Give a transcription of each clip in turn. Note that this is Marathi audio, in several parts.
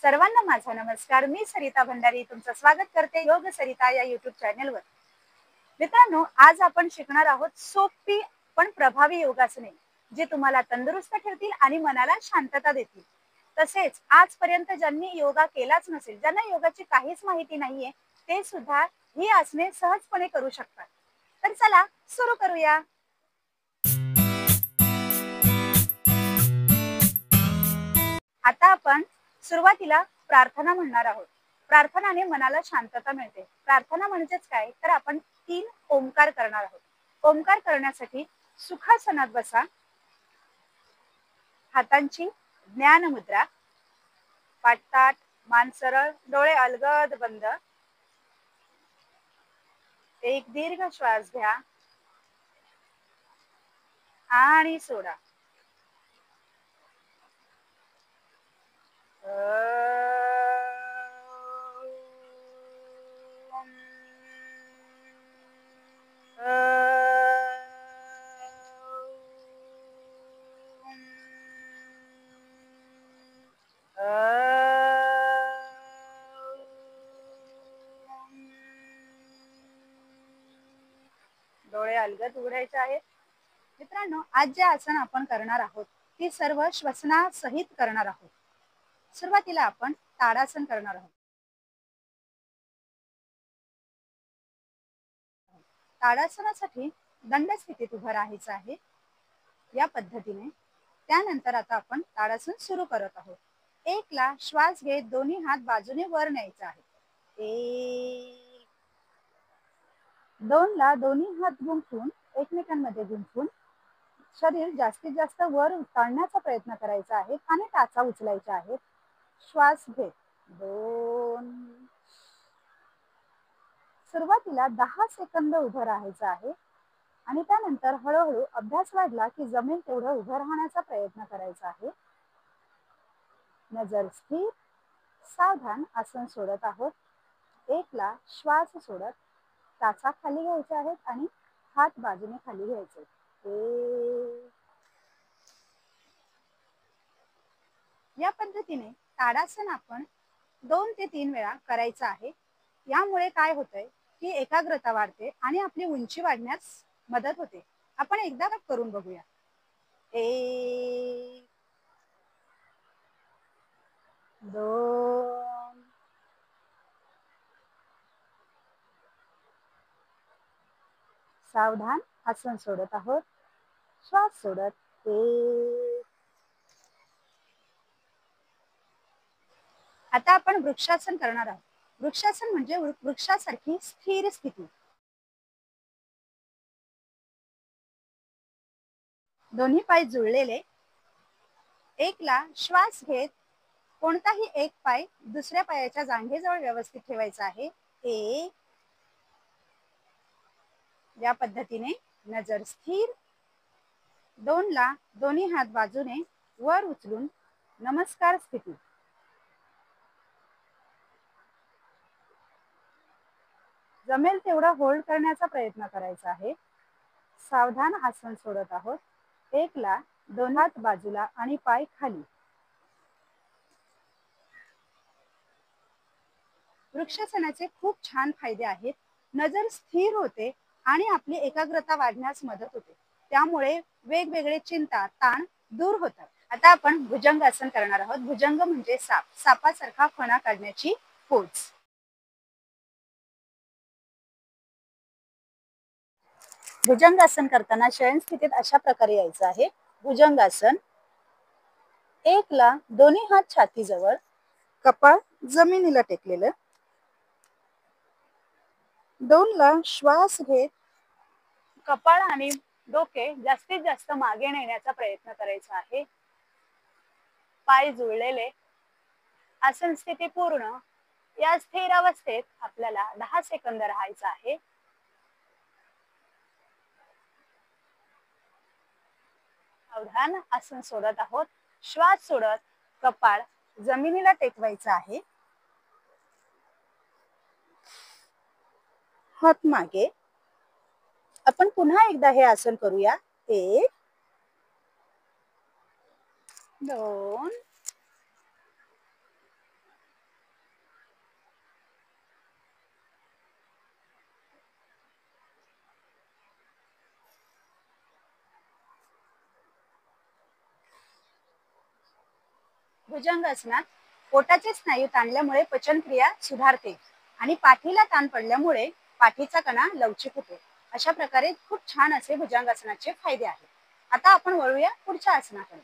सर्वांना माझा नमस्कार। मी सरिता भंडारी तुमचं स्वागत करते योग सरिता या YouTube चॅनलवर। मित्रांनो, आज आपण शिकणार आहोत सोपी पण प्रभावी योगासने, जे तुम्हाला तंदुरुस्त ठेवतील आणि मनाला शांतता देतील। तसेच आजपर्यंत ज्यांनी योगा केलाच नसेल, ज्यांना योगाची काहीच माहिती नाहीये, ते सुद्धा ही आसने सहजपणे करू शकतात। तर चला सुरू करूया। आता आपण सुरुवातीला प्रार्थना म्हणणार आहोत। प्रार्थनाने मनाला शांतता मिळते। प्रार्थना म्हणजेच काय, तर आपण 3 ओंकार करणार आहोत। ओंकार करण्यासाठी सुखासनात बसा, हातांची ज्ञान मुद्रा, पाठताट, मान सरळ, डोळे अलगद बंद। एक दीर्घ श्वास घ्या आणि सोडा। डोळे अलगद उघडायचे आहेत। मित्रांनो, आज जे आसन आपण करणार आहोत ती सर्व श्वसनासहित करणार आहोत। सुरुवातीला आपण ताडासन करणार आहोत। ताडासनासाठी दंड स्थितीत उभं राहायचं आहे या पद्धतीने। त्यानंतर आता आपण ताडासन सुरू करत आहोत। 1 ला श्वास घेत दोन्ही हात बाजूने वर न्यायचे आहे। 1, 2 ला दोन्ही हात गुंफून एकमेकांमध्ये गुंफून शरीर जास्तीत जास्त वर उचलण्याचा प्रयत्न करायचा आहे आणि टाचा उचलायचा आहे। श्वास घेत 2, सुरुवातीला 10 सेकंद उभं राहायचं आहे आणि त्यानंतर हळूहळू अभ्यास वाढला की जमेल तेवढं उभं राहण्याचा प्रयत्न करायचा आहे। नजर स्थिर, सावधान आसन सोडत आहोत। 1 ला श्वास सोडत टाचा खाली घ्यायचे आहेत आणि हात बाजूने खाली घ्यायचे। 1, या पद्धतीने ताडासन आपण 2 ते 3 वेळा करायचं आहे। यामुळे काय होतंय की एकाग्रता वाढते आणि आपली उंची वाढण्यास मदत होते। आपण एकदा करून बघूया। 1, 2, सावधान आसन सोडत आहोत। श्वास सोडत 1। आता आपण वृक्षासन करणार आहोत। वृक्षासन म्हणजे वृक्षासारखी स्थिर स्थिती। दोन्ही पाय जुळलेले। 1 ला श्वास घेत कोणताही एक पाय दुसऱ्या पायाच्या जांघेजवळ व्यवस्थित ठेवायचा आहे। 1, या पद्धतीने नजर स्थिर। 2 ला दोन्ही हात बाजूने वर उचलून नमस्कार स्थिती। जमेल तेवढा होल्ड करण्याचा प्रयत्न करायचा आहे। सावधान आसन सोडत आहोत। 1 ला 2 हात बाजूला आणि पाय खाली। वृक्षासनाचे खूप छान फायदे आहेत। नजर स्थिर होते आणि आपली एकाग्रता वाढण्यास मदत होते। त्यामुळे वेगवेगळे चिंता, ताण दूर होतात। आता आपण भुजंगासन करणार आहोत। भुजंग म्हणजे साप, सापासारखा फणा काढण्याची पोच। भुजंगासन करताना शयन स्थितीत अशा प्रकारे यायचं आहे। भुजंगासन 1 ला दोन्ही हात छातीजवळ, कपाळ जमिनीला टेकलेलं। 2 ला श्वास घेत कपाळ आणि डोके जास्तीत जास्त मागे नेण्याचा प्रयत्न करायचा आहे। पाय जुळलेले, आसन स्थिती पूर्ण। या स्थिर अवस्थेत आपल्याला 10 सेकंद राहायचं आहे। सावधान आसन सोडत आहोत। श्वास सोडत कपाळ जमिनीला टेकवायचं आहे। हात मागे। आपण पुन्हा एकदा हे आसन करूया। 1, 2, भुजंगासनात पोटाचे स्नायू ताणल्यामुळे पचनक्रिया सुधारते आणि पाठीला ताण पडल्यामुळे पाठीचा कणा लवचिक होतो. अशा प्रकारे खूप छान असे भुजंगासनाचे फायदे आहेत. आता आपण वळूया पुढच्या आसनाकडे.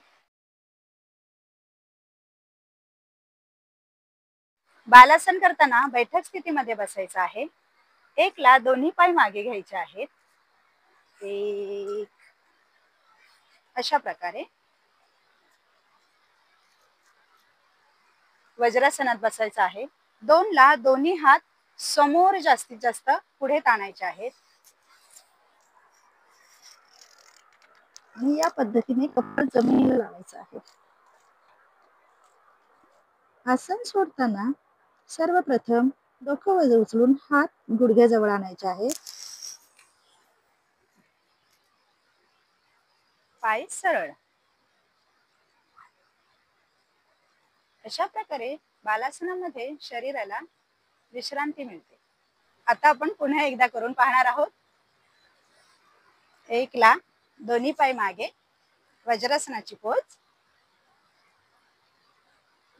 बालासन करताना बैठक स्थितीमध्ये बसायचं आहे. एकला दोन्ही पाय मागे घ्यायचे आहेत. एक अशा प्रकारे. वज्रासनात बसायचं आहे. दोनला दोन्ही हात समोर जास्तीत जास्त पुढे ताणायचे आहेत. आणि या पद्धतीने कपाळ जमिनीला लावायचं आहे. आसन सोडताना सर्वप्रथम डोकं वर उचलून हात गुडघ्याजवळ आणायचे आहेत. पाय सरळ. अशा प्रकारे बालासनामध्ये शरीराला विश्रांती मिळते. आता आपण पुन्हा एकदा करून पाहणार आहोत. एकला दोन्ही पाय मागे, वज्रासनाची पोच.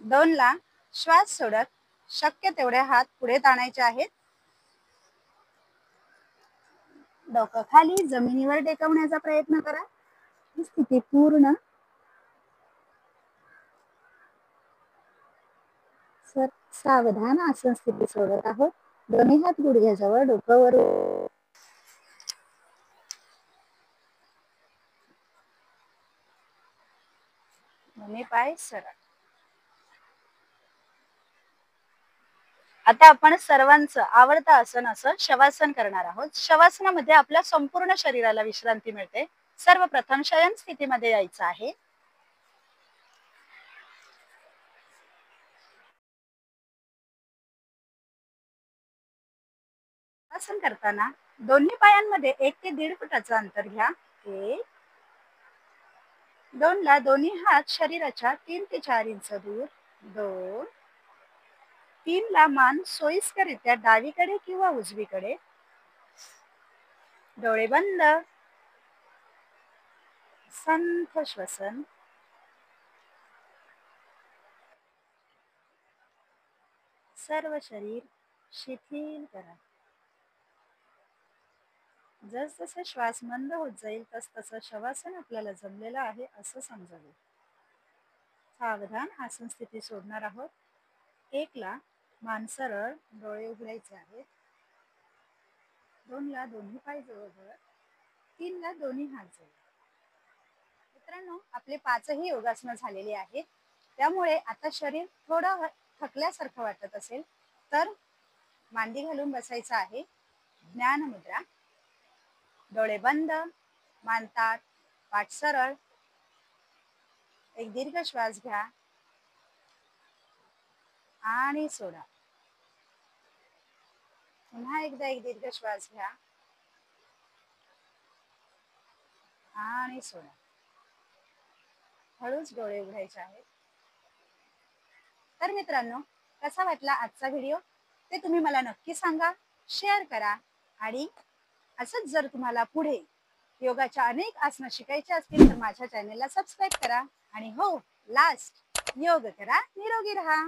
दोनला श्वास सोडत शक्य तेवढे हात पुढे ताणायचे आहेत. डोकं खाली जमिनीवर टेकवण्याचा प्रयत्न करा. ही स्थिती पूर्ण सावधान आसन स्थिती सोडत आहोत. दोन्ही हात गुडघ्याजवळ, डोकं वर. दोन्ही पाय सरळ. आता आपण सर्वांचं आवडतं आसन असं शवासन करणार आहोत. शवासनामध्ये आपल्या संपूर्ण शरीराला विश्रांती मिळते. सर्वप्रथम शयन स्थितीमध्ये यायचं आहे. आसन करताना दोन्ही पायांमध्ये 1 ते 1.5 फुटाचं अंतर घ्या. एक. दोनला दोन्ही हात शरीराच्या 3 ते 4 इंच दूर. दोन. तीनला मान सोयीस्कररित्या डावीकडे किंवा उजवीकडे. डोळे बंद. संथ श्वसन. सर्व शरीर शिथिल करा. जसजसे श्वास मंद होत जाईल तसतसं शवासन आपल्याला जमलेलं आहे असं समजावे. सावधान आसन स्थिती सोडणार आहोत. एकला मान सरळ, डोळे उघडायचे आहेत. दोनला दोन्ही पाय जवळ. तीनला दोन्ही हात जवळ. मित्रांनो, आपले 5ही योगासनं झालेली आहेत. त्यामुळे आता शरीर थोडं थकल्यासारखं वाटत असेल तर मांडी घालून बसायचं आहे. ज्ञान मुद्रा. डोळे बंद, मान ताठ, पाठ सरळ. एक दीर्घ श्वास घ्या आणि सोडा. पुन्हा एकदा एक दीर्घ श्वास घ्या आणि सोडा. हळूच डोळे उघडायचे आहेत. तर मित्रांनो, कसा वाटला आजचा व्हिडिओ ते तुम्ही मला नक्की सांगा, शेअर करा. आणि असंच जर तुम्हाला पुढे योगाच्या अनेक आसनं शिकायची असतील तर माझ्या चॅनेलला सबस्क्राईब करा. आणि हो, लास्ट, योग करा, निरोगी राहा.